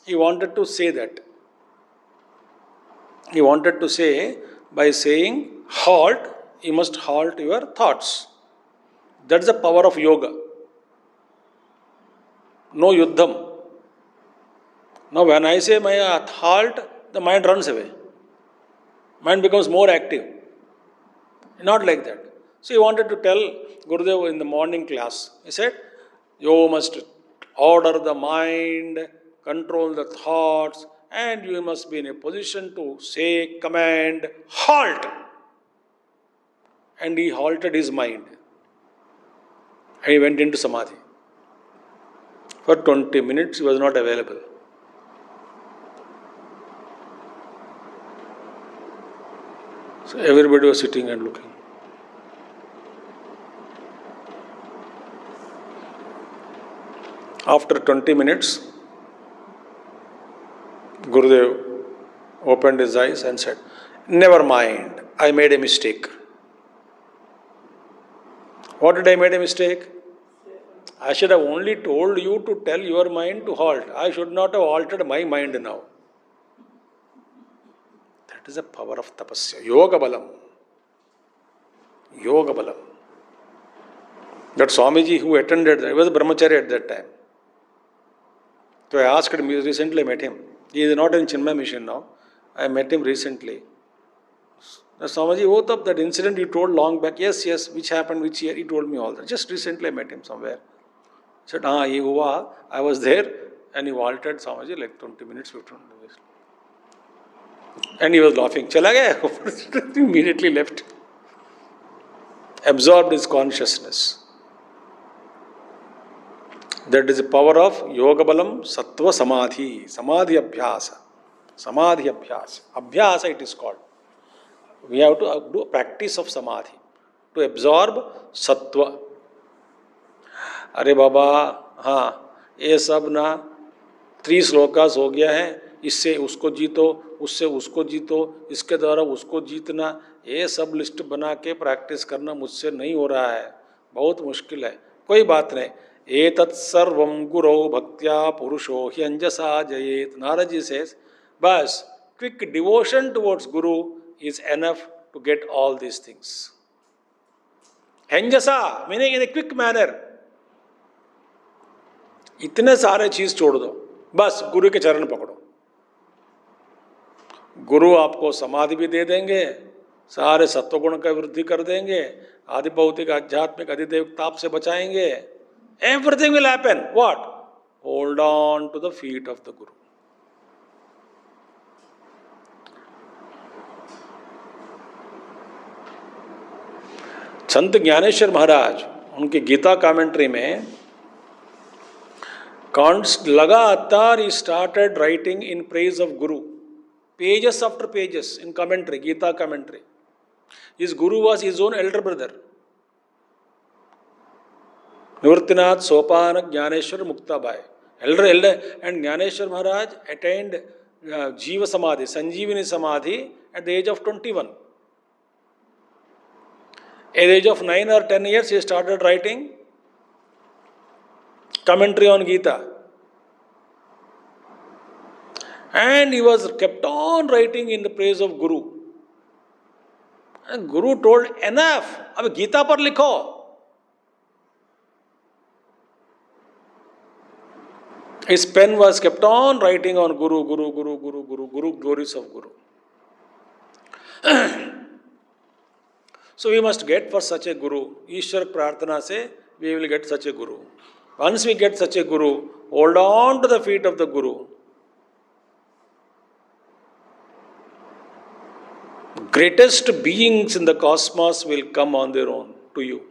He wanted to say that. He wanted to say, by saying halt, you must halt your thoughts. That's the power of yoga. No yuddham. Now when I say my halt, the mind runs away. Mind becomes more active. Not like that. So he wanted to tell Gurudev in the morning class, he said, you must order the mind, control the thoughts, and you must be in a position to say, command, halt. And he halted his mind. And he went into samadhi. For 20 minutes he was not available. So everybody was sitting and looking. After 20 minutes, Gurudev opened his eyes and said, never mind, I made a mistake. What did I make a mistake? I should have only told you to tell your mind to halt. I should not have altered my mind now. That is the power of tapasya. Yoga balam. Yoga balam. That Swamiji who attended that, he was a brahmachari at that time. So I asked him, recently met him. He is not in Chinmay mission now. I met him recently. The Swamiji wrote up that incident he told long back. Yes, which happened, which year, he told me all that. Just recently I met him somewhere. He said, ye hua, I was there, and he vaulted Swamiji like 20 minutes, 15 minutes. And he was laughing. Chala gaya. Immediately left. Absorbed his consciousness. That is the power of yoga balam, sattva samadhi, samadhi abhyasa. Samadhi abhyasa. Abhyasa it is called. We have to do a practice of samadhi to absorb sattva. अरे बाबा हाँ ये सब ना 3 श्लोकास हो गया है, इससे उसको जीतो, उससे उसको जीतो, इसके द्वारा उसको जीतना, ये सब लिस्ट बना के प्रैक्टिस करना मुझसे नहीं हो रहा है, बहुत मुश्किल है. कोई बात नहीं, एतत् सर्वं गुरौ भक्त्या पुरुषो ह्यंजसा जयेत. Narad ji says, बस quick devotion towards Guru is enough to get all these things. Hanjasa meaning in a quick manner. इतने सारे चीज छोड़ दो, बस गुरु के चरण पकड़ो. गुरु आपको समाधि भी दे देंगे, सारे सत्वगुण का वृद्धि कर देंगे, आदि भौतिक आध्यात्मिक अधिदेवताप से बचाएंगे. Everything will happen. What? Hold on to the feet of the guru. Sant Dnyaneshwar Maharaj उनकी गीता कमेंट्री में लगातार ही started writing in praise of guru, pages after pages in commentary, Gita commentary. His guru was his own elder brother, Nivrittinath Sopana Jnaneshwar Muktabai. Elder, and Jnaneshwar Maharaj attained Jiva Samadhi, Sanjeevani Samadhi at the age of 21. At the age of 9 or 10 years, he started writing commentary on Gita. And he was kept on writing in the praise of Guru. And Guru told, enough, अब गीता पर लिखो. His pen was kept on writing on Guru, glories of Guru. So we must get for such a Guru. Ishwar Prarthana se, we will get such a Guru. Once we get such a Guru, hold on to the feet of the Guru. Greatest beings in the cosmos will come on their own to you.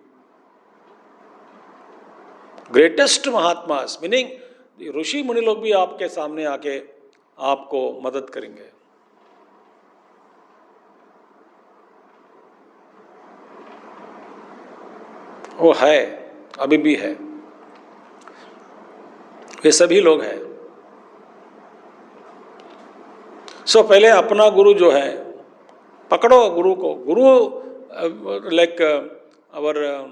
Greatest Mahatmas, meaning ऋषि मुनि लोग भी आपके सामने आके आपको मदद करेंगे. वो है, अभी भी है, वे सभी लोग हैं. सो पहले अपना गुरु जो है पकड़ो गुरु को. गुरु like our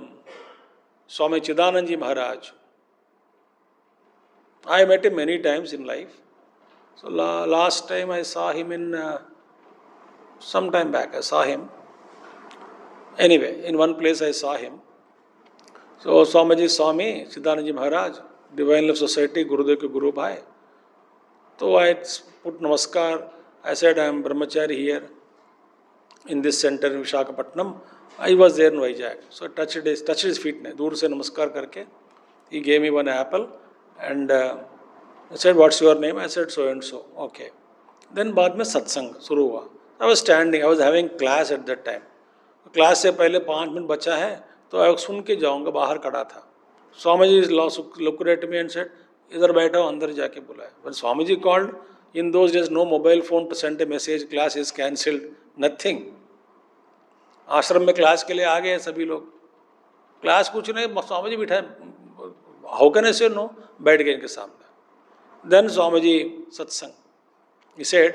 Swami Chidanand ji Maharaj. I met him many times in life. So last time I saw him in some time back. I saw him. Anyway, in one place I saw him. So Swamiji saw me, Chidanand ji Maharaj, Divine Love Society, Gurudev ke Guru Bhai. So I put namaskar. I said I am brahmachari here in this center in Visakhapatnam. I was there in Vizag. So I touched his feet. दूर से नमस्कार करके. He gave me one apple and I said, what's your name? I said, so and so. Okay. Then बाद में सत्संग शुरू हुआ. I was standing. I was having class at that time. Class से पहले 5 मिनट बचा है तो मैं सुन के जाऊँगा. बाहर खड़ा था. Swami ji looked at me and said, इधर बैठा हो, अंदर जाके बुलाया. When Swami ji called, in those days no mobile phone to send a message, class is cancelled, nothing. आश्रम में क्लास के लिए आ गए सभी लोग. क्लास कुछ नहीं, स्वामी जी बिठाए. हाउ कैन आई से नो? बैठ गए इनके सामने. देन स्वामी जी सत्संग. He said,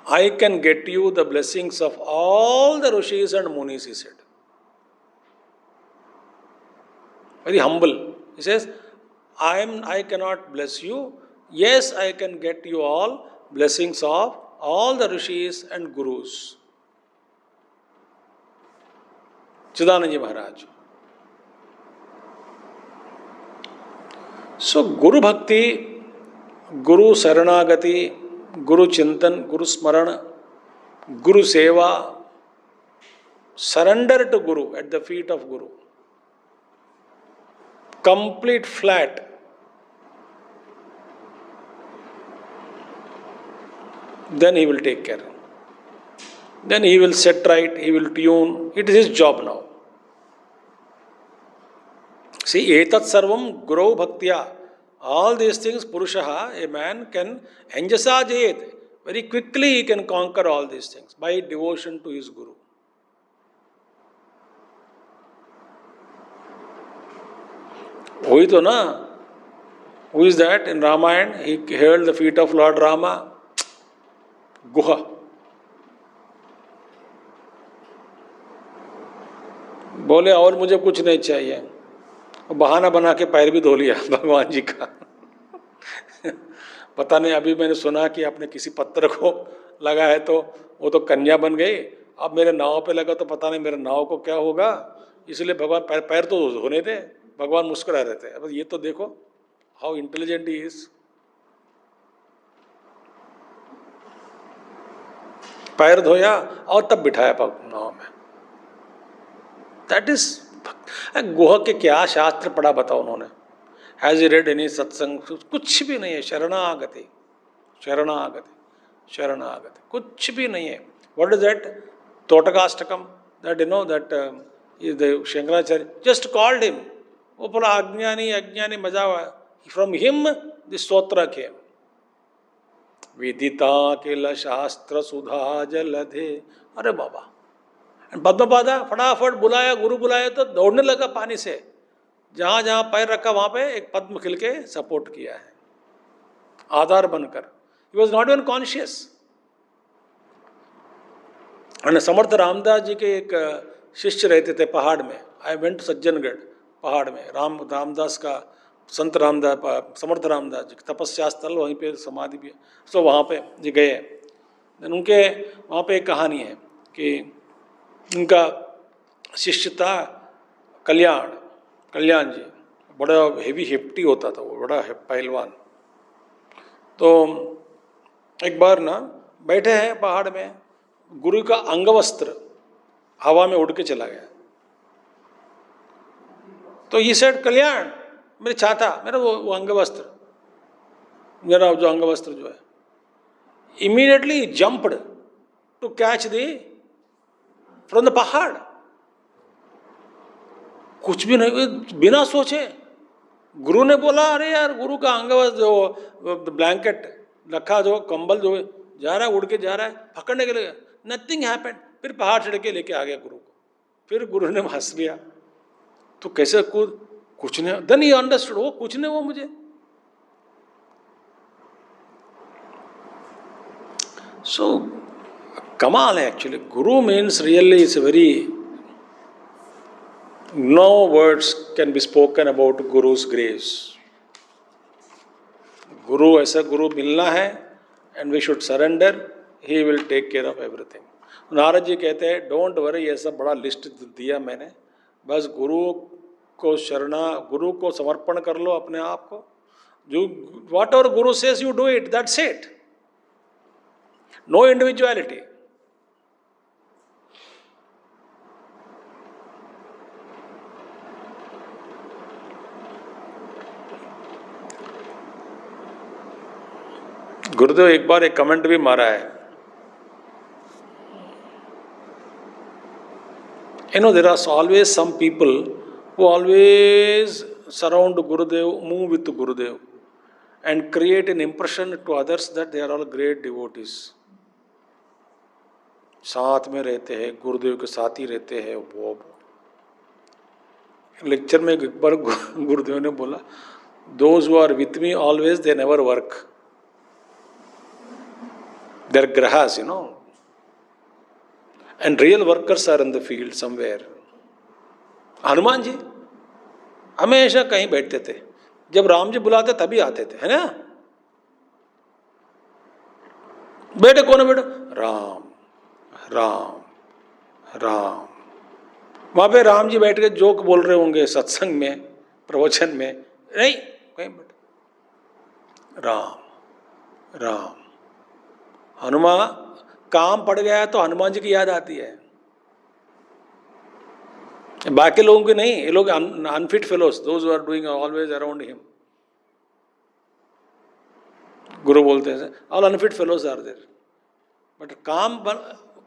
I can get you the blessings of all the rishis and munis, he said. Very humble. He says, I cannot bless you. Yes, I can get you all blessings of all the rishis and gurus. Chidanand ji Maharaj. So Guru Bhakti, Guru Saranagati, Guru Chintan, Guru Smaran, Guru Seva, surrender to Guru at the feet of Guru. Complete flat. Then he will take care. Then he will set right, he will tune. It is his job now. See, etat sarvam guru bhaktya. All these things, Purushaha, a man can anjasa jayet. Very quickly he can conquer all these things by devotion to his Guru. Who is na? Who is that? In Ramayana, he held the feet of Lord Rama. Guha. बोले और मुझे कुछ नहीं चाहिए. बहाना बना के पैर भी धो लिया भगवान जी का। पता नहीं, अभी मैंने सुना कि आपने किसी पत्थर को लगा है तो वो तो कन्या बन गई, अब मेरे नाव पे लगा तो पता नहीं मेरे नाव को क्या होगा, इसलिए भगवान पैर पैर तो धोने थे। भगवान मुस्कुरा रहे थे, अब ये तो देखो हाउ इंटेलिजेंट ही इज। पैर धोया और तब बिठाया नाव में। दैट इज, गुह के क्या शास्त्र पढ़ा बताओ उन्होंने? हैज रेड एनी सत्संग? कुछ भी नहीं है। शरणागति, शरणागति, शरणागति, कुछ भी नहीं है। What is that? Totakashtakam, that you know that is the Shankaracharya just called him, वो बोला अज्ञानी अज्ञानी, मजा हुआ। फ्रॉम हिम द स्तोत्र केम, विदिता किल शास्त्र सुधा जलधे। अरे बाबा, पद्मपादा फटाफट बुलाया, गुरु बुलाया तो दौड़ने लगा पानी से, जहां जहां पैर रखा वहां पे एक पद्म खिल के सपोर्ट किया है, आधार बनकर। He was not even conscious. और समर्थ रामदास जी के एक शिष्य रहते थे पहाड़ में। आई वेंट टू सज्जनगढ़, पहाड़ में रामदास का, संत रामदास, समर्थ रामदास जी तपस्या स्थल, वहीं पे समाधि भी है। सो वहाँ पे जी गए, उनके वहाँ पे एक कहानी है कि उनका शिष्य था कल्याण जी, बड़ा हेवी हेप्टी होता था वो, बड़ा पहलवान। तो एक बार ना बैठे हैं पहाड़ में, गुरु का अंगवस्त्र हवा में उड़ के चला गया। तो ये सेड, कल्याण मेरी छाता, मेरा वो अंगवस्त्र, मेरा जो अंगवस्त्र जो है, immediately jumped to catch the from the पहाड़। कुछ भी नहीं, बिना सोचे गुरु ने बोला, अरे यार, गुरु का अंगवस्त्र जो ब्लैंकेट रखा, जो कंबल जो जा रहा है, उड़ के जा रहा है, पकड़ने के लिए, नथिंग हैपेंड। फिर पहाड़ चढ़ के लेके आ गया गुरु को। फिर गुरु ने हंस लिया, तो कैसे कूद, कुछ नहीं। देन ही अंडरस्टूड, वो कुछ नहीं, वो मुझे। सो कमाल है actually. Guru means really it's very, no words can be spoken about Guru's grace. गुरु, ऐसा गुरु मिलना है, and we should surrender, he will take care of everything. Narad ji कहते हैं, डोंट वरी, ये सब बड़ा लिस्ट दिया मैंने, बस गुरु को समर्पण कर लो अपने आप को। जो whatever guru says you do it, that's it, no individuality. गुरुदेव एक बार एक कमेंट भी मारा है, you know, there are always some people who always surround Gurudev, move with Gurudev and create an impression to others that they are all great devotees. साथ में रहते हैं, गुरुदेव के साथ ही रहते हैं। वो लेक्चर में एक बार गुरुदेव ने बोला, those who are with me always, they never work. They're grahas, you know. And real workers are in the field somewhere. Hanuman ji हमेशा कहीं बैठते थे, जब राम जी बुलाते तभी आते थे, है ना? बेटे कौन है बेटा? राम राम राम। वहां पे राम जी बैठ के जोक बोल रहे होंगे सत्संग में, प्रवचन में, नहीं, कहीं बैठ, राम राम। हनुमान, काम पड़ गया तो हनुमान जी की याद आती है, बाकी लोगों की नहीं। ये लोग unfit fellows, those who are doing always around him. गुरु बोलते हैं all unfit fellows are there. But काम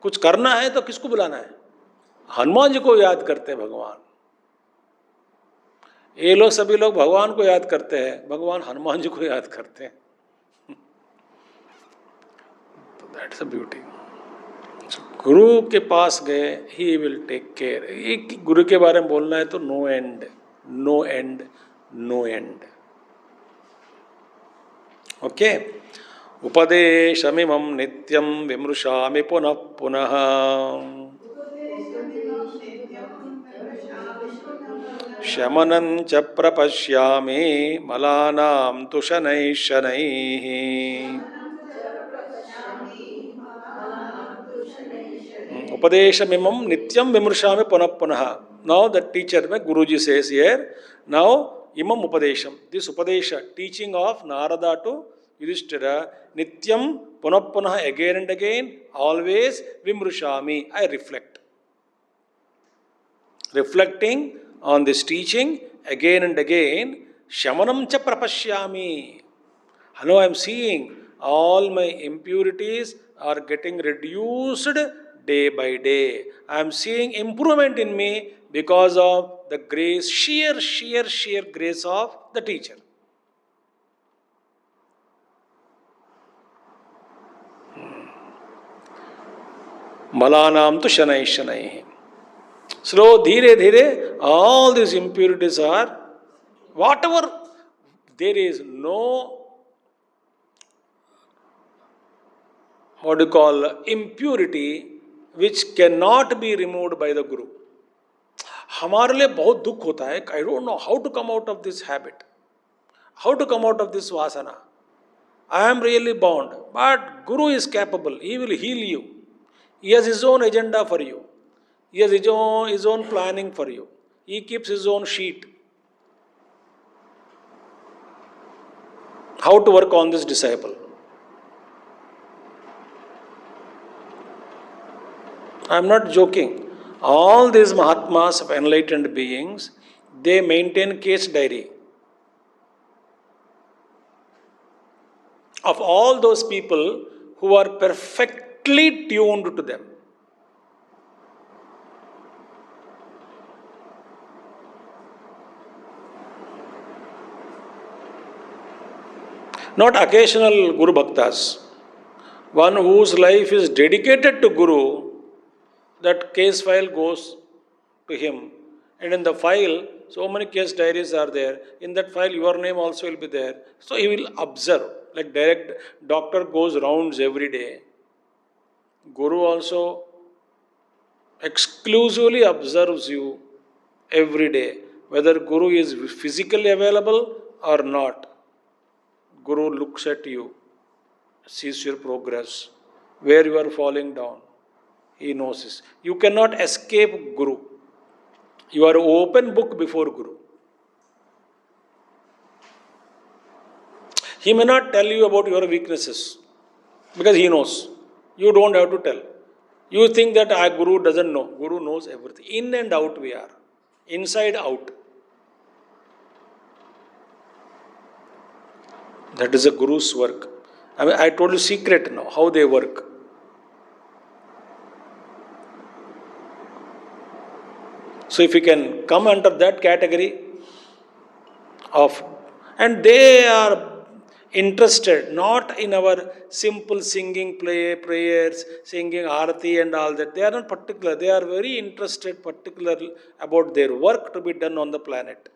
कुछ करना है तो किसको बुलाना है? हनुमान जी को याद करते हैं भगवान। ये लोग सभी लोग भगवान को याद करते हैं, भगवान हनुमान जी को याद करते हैं। That's a beauty. गुरु के पास गए, ही विल टेक केयर। एक गुरु के बारे में बोलना है तो no end, no end, no end. Okay. उपदेशमिमं नित्यं विमृशामि पुनः पुनः। शमनं च प्रपश्यामि मलानां तु शनैः शनैः. Upadeshamimam nityam vimrushami punah punah. Now the teacher, Guruji says here, now imam upadesham. This upadesha, teaching of Narada to Yudhishthira, nityam punah punah, again and again, always vimrushami. I reflect. Reflecting on this teaching again and again, shamanam cha prapashyami. Now I am seeing all my impurities are getting reduced day by day. I am seeing improvement in me because of the grace, sheer grace of the teacher. Malanam tu shanai shanai. Slow, dhire dhire, all these impurities are, whatever, there is no, what do you call, impurity which cannot be removed by the Guru. हमारे लिए बहुत दुख होता है. I don't know how to come out of this habit, how to come out of this वासना. I am really bound, but guru is capable. He will heal you. He has his own agenda for you. He has his own planning for you. He keeps his own sheet. How to work on this disciple. I am not joking. All these Mahatmas of enlightened beings, they maintain case diary of all those people who are perfectly tuned to them. Not occasional Guru Bhaktas. One whose life is dedicated to Guru, that case file goes to him, and in the file so many case diaries are there. In that file your name also will be there. So he will observe, like direct doctor goes rounds every day. Guru also exclusively observes you every day, whether Guru is physically available or not. Guru looks at you, sees your progress, where you are falling down. He knows this. You cannot escape Guru. You are an open book before Guru. He may not tell you about your weaknesses because he knows. You don't have to tell. You think that Guru doesn't know. Guru knows everything. In and out we are. Inside out. That is a Guru's work. I told you secret now, how they work. So if you can come under that category of, and they are interested not in our simple singing prayers, singing arati and all that. They are not particular. They are very interested particularly about their work to be done on the planet.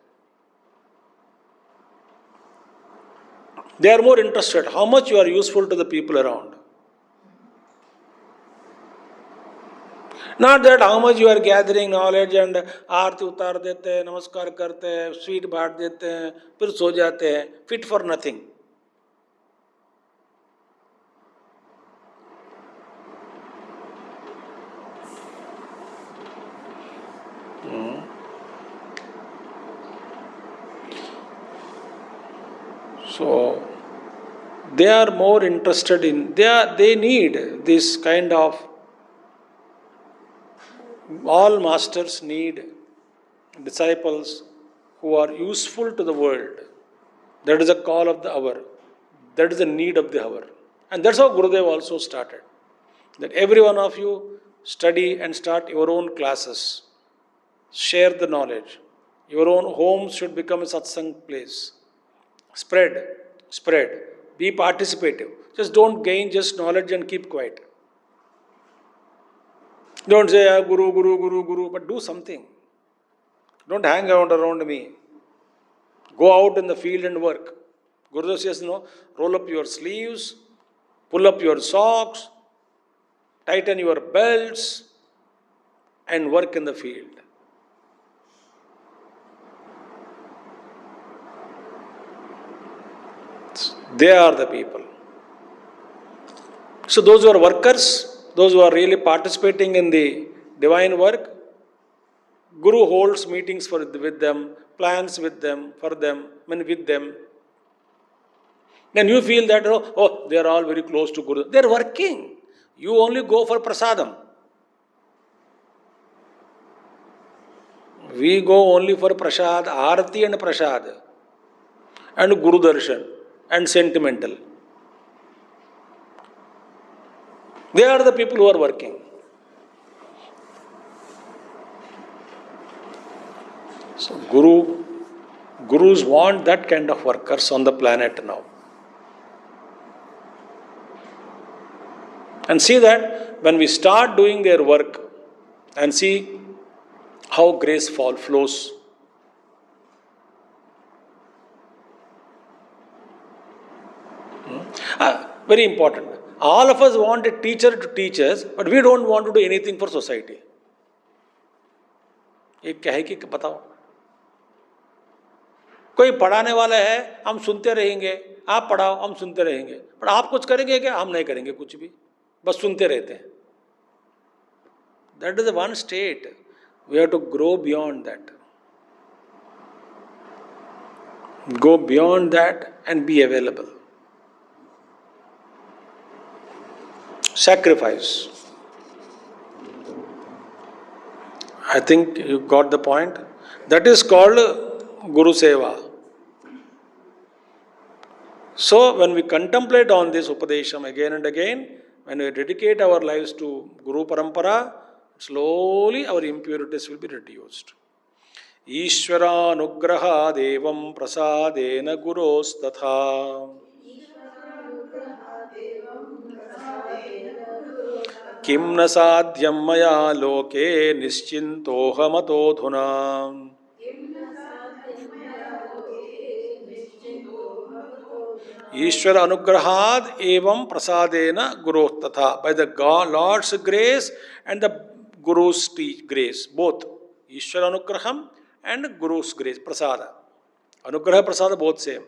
They are more interested how much you are useful to the people around. Not that how much you are gathering knowledge and आरती उतार देते हैं, नमस्कार करते हैं, sweet बांट देते हैं, फिर सो जाते हैं, fit for nothing. So they are more interested in, they need this kind of, all masters need disciples who are useful to the world. That is a call of the hour. That is the need of the hour. And that's how Gurudev also started. That every one of you study and start your own classes. Share the knowledge. Your own homes should become a satsang place. Spread. Be participative. Just don't gain just knowledge and keep quiet. Don't say, Guru, but do something. Don't hang around me. Go out in the field and work. Gurudev says, no, roll up your sleeves, pull up your socks, tighten your belts, and work in the field. They are the people. So those who are workers, those who are really participating in the divine work, Guru holds meetings with them, plans with them, for them, with them. Then you feel that, they are all very close to Guru. They are working. You only go for prasadam. We go only for prasad, arati and prasad, and Guru darshan, and sentimental. They are the people who are working. So Gurus want that kind of workers on the planet now. And see that when we start doing their work and see how grace flows. Very important. All of us want a teacher to teach us, but we don't want to do anything for society. ये क्या है कि बताओ, कोई पढ़ाने वाला है, हम सुनते रहेंगे, आप पढ़ाओ हम सुनते रहेंगे, पर आप कुछ करेंगे क्या? हम नहीं करेंगे कुछ भी, बस सुनते रहते हैं. That is the one state. We have to grow beyond that. Go beyond that and be available. Sacrifice. I think you got the point. That is called Guru Seva. So when we contemplate on this Upadesham again and again, when we dedicate our lives to Guru Parampara, slowly our impurities will be reduced. Ishvara Nugraha Devam Prasadena Guros Tatha Kim na sadhyam maya loke nischintohamatodhuna. Ishvara Anugrahad evam prasadena Guru Tatha. By the Lord's grace and the Guru's grace, both. Ishvara Anugraham and Guru's grace, Prasada. Anugraha Prasada both same.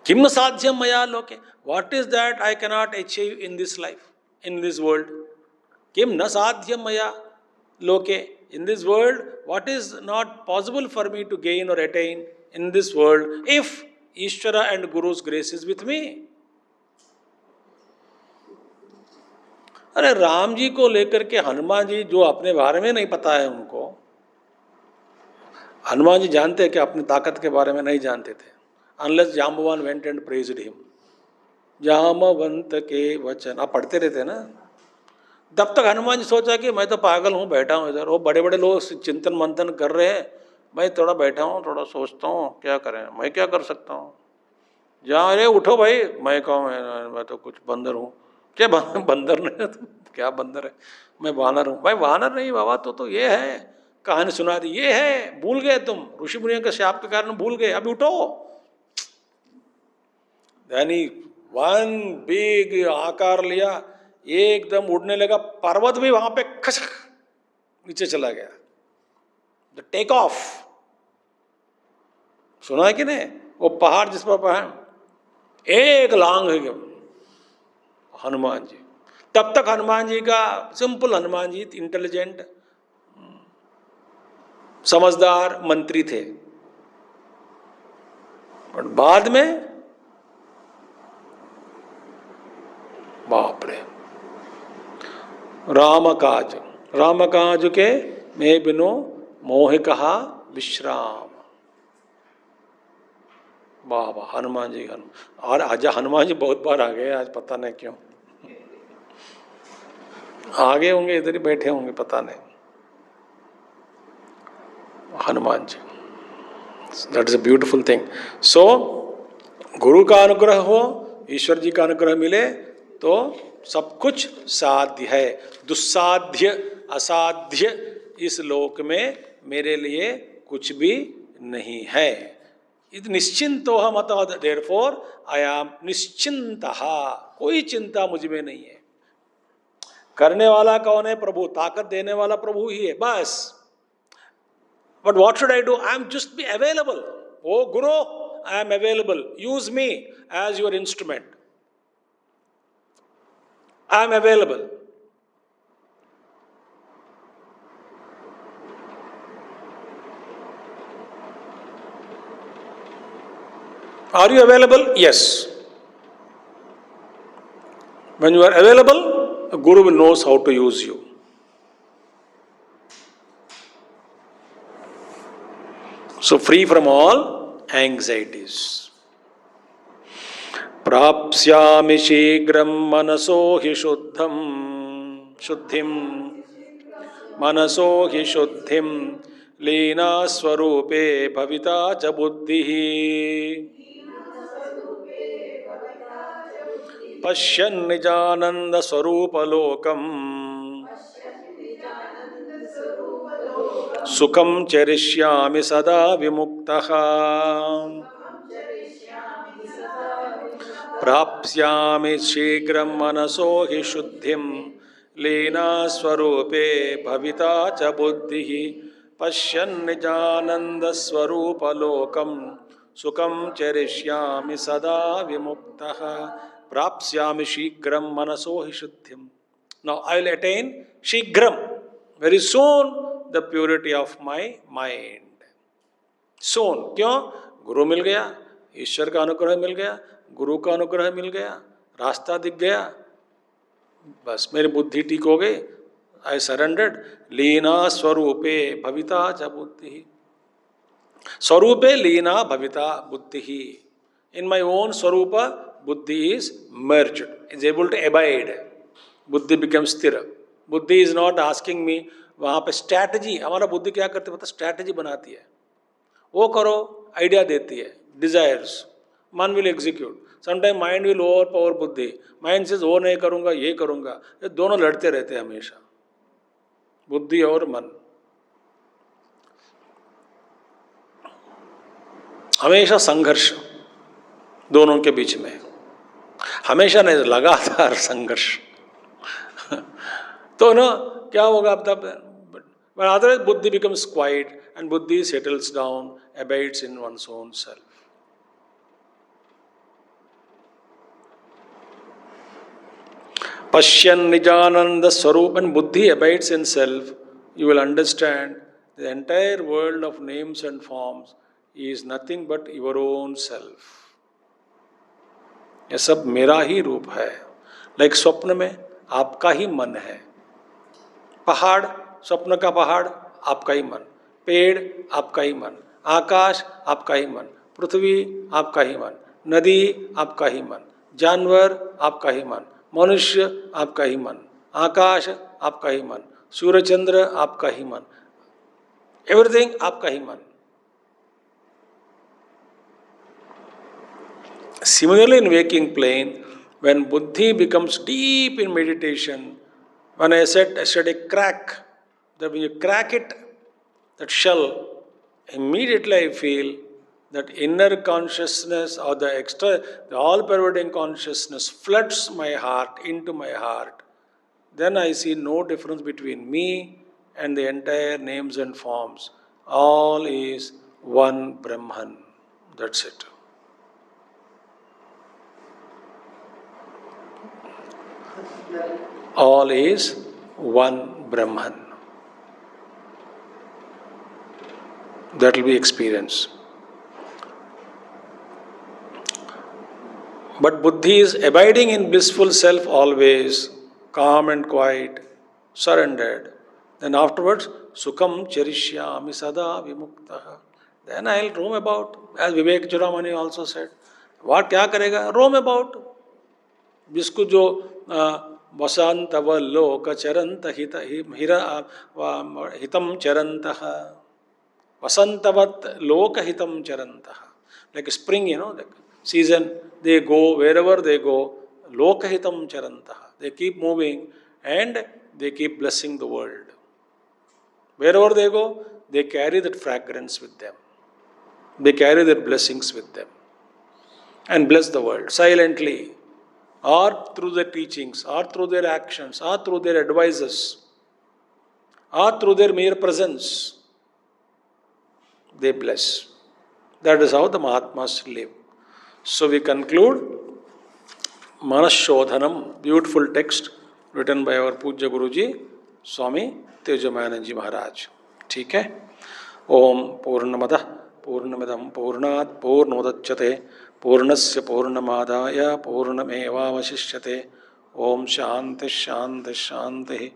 Kim na sadhyam maya loke. What is that I cannot achieve in this life, in this world? Kim na sadhyam maya loke. In this world, what is not possible for me to gain or attain in this world if Ishvara and Guru's grace is with me? अरे राम जी को लेकर के हनुमान जी जो अपने बारे में नहीं पता है उनको, हनुमान जी जानते हैं कि अपनी ताकत के बारे में नहीं जानते थे. Unless Jambavan went and praised him. Jamwant के वचन आप पढ़ते रहते हैं ना, तब तक हनुमान जी सोचा कि मैं तो पागल हूँ, बैठा हूँ इधर. वो बड़े बड़े लोग चिंतन मंथन कर रहे हैं, मैं थोड़ा बैठा हूँ, थोड़ा सोचता हूँ, क्या करें, मैं क्या कर सकता हूँ. जहाँ अरे उठो भाई, मैं कहूँ मैं तो कुछ बंदर हूँ. क्या बंदर नहीं, क्या बंदर है, मैं वानर हूँ. भाई वानर नहीं बाबा, तो ये है, कहानी सुना दी, ये है, भूल गए तुम, ऋषि मुनियों के शाप के कारण भूल गए, अभी उठो. यानी वन बिग आकार लिया, एकदम उड़ने लगा, पर्वत भी वहां पे खसक नीचे चला गया. द टेक ऑफ सुना है कि नहीं? वो पहाड़ जिस पर पहाड़ एक लांग है हनुमान जी. तब तक हनुमान जी का सिंपल, हनुमान जी इंटेलिजेंट समझदार मंत्री थे, पर बाद में बाप रे, राम काज के मैं बिनो मोह कहा विश्राम. बाबा हनुमान जी और आज हनुमान जी बहुत बार आ गए, आज पता नहीं क्यों आ गए होंगे, इधर ही बैठे होंगे, पता नहीं. Hanuman ji, that is a beautiful thing. So guru का अनुग्रह हो, ईश्वर जी का अनुग्रह मिले तो सब कुछ साध्य है. दुस्साध्य असाध्य इस लोक में मेरे लिए कुछ भी नहीं है. निश्चिंतो हम अतः देयरफॉर आई एम निश्चिंतः. कोई चिंता मुझ में नहीं है. करने वाला कौन है? प्रभु. ताकत देने वाला प्रभु ही है, बस. But what should I do? I am just be available. Oh guru, I am available. Use me as your instrument. I am available. Are you available? Yes. When you are available, a guru knows how to use you. So free from all anxieties. Prapsyami shigram manaso hi shuddhim manaso hi shuddhim leena swarupe bhavita cha buddhihi पश्यन् निजानंद स्वरूपलोकम् सुखं चरिष्यामि सदा विमुक्तः प्राप्स्यामि शीघ्रं मनसो हि शुद्धिं लीना स्वरूपे भविता च बुद्धिः पश्यन् निजानंद स्वरूपलोकं सुखं चरिष्यामि सदा विमुक्तः प्राप्स्यामि शीघ्रं मनसो हि शुद्धिं. Now I will attain शीघ्रम, very soon, the purity of my mind. सोन क्यों? गुरु मिल गया, ईश्वर का अनुग्रह मिल गया, गुरु का अनुग्रह मिल गया, रास्ता दिख गया, बस मेरी बुद्धि ठीक हो गई. आई सरेंडर्ड. लीना स्वरूपे भविता च बुद्धि. स्वरूपे लीना भविता बुद्धि. इन माई ओन स्वरूप बुद्धि is merged, is able to abide. बुद्धि becomes स्थिर. बुद्धि इज नॉट आस्किंग मी. वहाँ पे स्ट्रैटेजी, हमारा बुद्धि क्या करती है पता? स्ट्रैटेजी बनाती है. वो करो, आइडिया देती है, डिजायर्स, मन will execute. Sometime mind will over power बुद्धि. माइंड से वो नहीं करूँगा, ये करूँगा. ये दोनों लड़ते रहते हैं हमेशा, बुद्धि और मन. हमेशा संघर्ष दोनों के बीच में, हमेशा नहीं, लगातार संघर्ष. तो ना क्या होगा अब तब? But otherwise buddhi becomes quiet and buddhi settles down, abides in one's own self. Pashyan nijananda swarup. When buddhi abides in self, you will understand the entire world of names and forms is nothing but your own self. ये सब मेरा ही रूप है. Like स्वप्न में आपका ही मन है. पहाड़, स्वप्न का पहाड़ आपका ही मन. पेड़ आपका ही मन. आकाश आपका ही मन. पृथ्वी आपका ही मन. नदी आपका ही मन. जानवर आपका ही मन. मनुष्य आपका ही मन. आकाश आपका ही मन. सूर्य चंद्र आपका ही मन. एवरीथिंग आपका ही मन. Similarly, in waking plane, when buddhi becomes deep in meditation, when I said a crack, that when you crack it, that shell, immediately I feel that inner consciousness or the all-pervading consciousness floods my heart into my heart. Then I see no difference between me and the entire names and forms. All is one Brahman. That's it. All is one Brahman. That will be experience. But buddhi is abiding in blissful self always, calm and quiet, surrendered. Then afterwards, sukham charishyami sada vimuktaha. Then I will roam about, as Vivek Chudamani also said. What क्या करेगा? Roam about. जिसको जो वसंतवल्लोक चरंत हितम चरंतः. Vasantavat loka hitam charantah. Like spring, like season, they go wherever they go, loka hitam charantah. They keep moving and they keep blessing the world. Wherever they go, they carry that fragrance with them. They carry their blessings with them and bless the world silently, or through their teachings, or through their actions, or through their advices, or through their mere presence. They bless. That is how the Mahatmas live. So we conclude Manah Shodhanam, beautiful text written by our Pujya Guruji, Swami Tejamananji Maharaj. ठीक है. ओम पूर्णमदः पूर्णमिदं पूर्णात् पूर्णमुदच्यते पूर्णस्य पूर्णमादाय पूर्णमेवावशिष्यते. ओम शांति शांति शांति.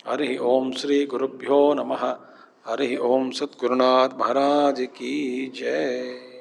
हरि ओम श्री गुरुभ्यो नमः. हरि ओम सद्गुरुनाथ महाराज की जय.